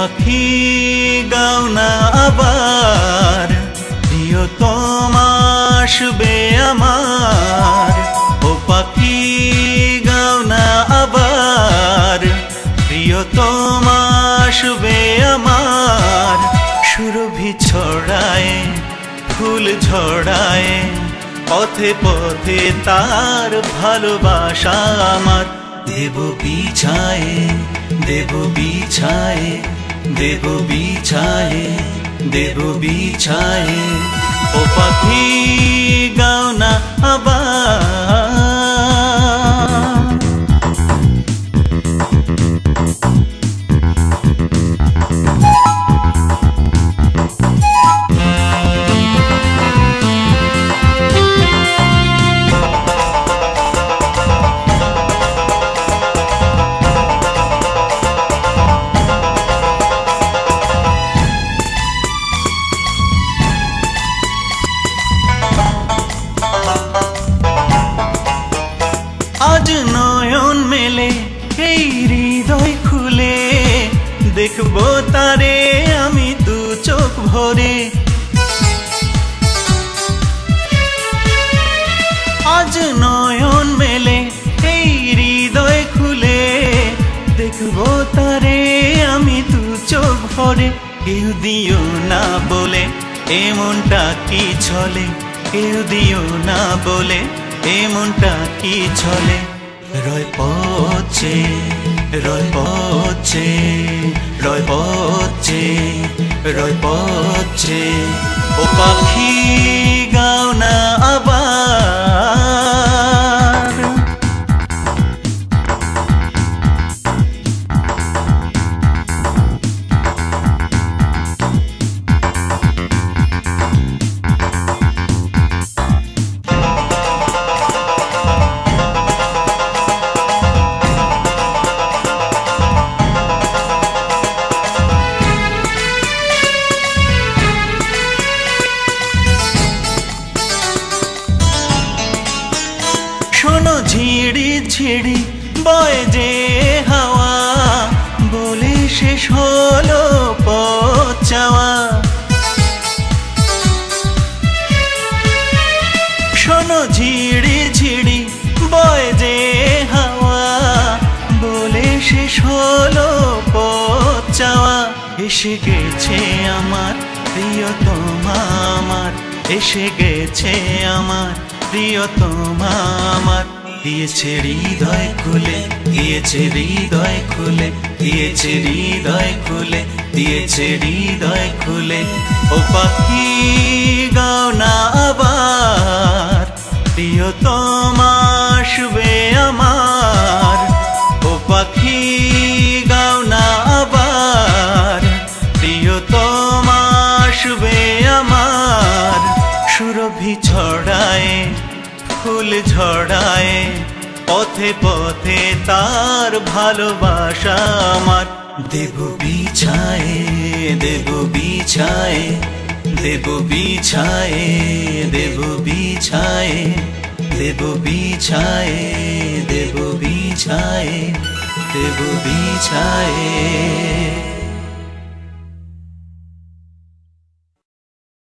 পাখি গাও না আবার, প্রিয়তম আসবে আমার। ও পাখি গাও না আবার, প্রিয়তম আসবে আমার। সুরভি ছড়ায় ফুল ঝড়ায়, পথে পথে তার ভালোবাসা আমার। দেব বিছায়ে দেব বিছায়ে, দেব বিছায়ে দেব বিছায়ে। ও পাখি গাও না আবার। আজ নয়ন মেলে এই হৃদয় খুলে, দেখবো তারে আমি দু চোখ ভরে। আজ নয়ন মেলে এই হৃদয় খুলে, দেখবো তারে আমি দু চোখ ভরে। কেউ দিও না বলে এমনটা কি ছলে, কেউ দিও না বলে এমনটা কি ছলে। রয় পচে রয় পচে রয় পচে রয় পচে। ও পাখি গাও না আবার। শোনো ঝিড়ি ঝিড়ি বয় যে হাওয়া, বলে শেষ হলো পথ চাওয়া। শোনো ঝিড়ি ঝিড়ি বয় যে হাওয়া, বলে শেষ হলো পথ চাওয়া। এসে গেছে আমার প্রিয়তম আমার, এসে গেছে আমার প্রিয়তম আমার। দিয়েছে হৃদয় খুলে, দিয়েছে হৃদয় খুলে, দিয়েছে হৃদয় খুলে, দিয়েছে হৃদয় খুলে। ও পাখি গাও না আবার, প্রিয়তম আসবে আমার। ও পাখি গাও না আবার, প্রিয়তম আসবে আমার। সুরভি ছড়ায় ফুল ঝড়ায়, পথে পথে তার ভালোবাসা আমার। দেব বিছায়ে দেব বিছায়ে, দেব বিছায়ে দেব বিছায়ে, দেব বিছায়ে দেব বিছায়ে, দেব বিছায়ে।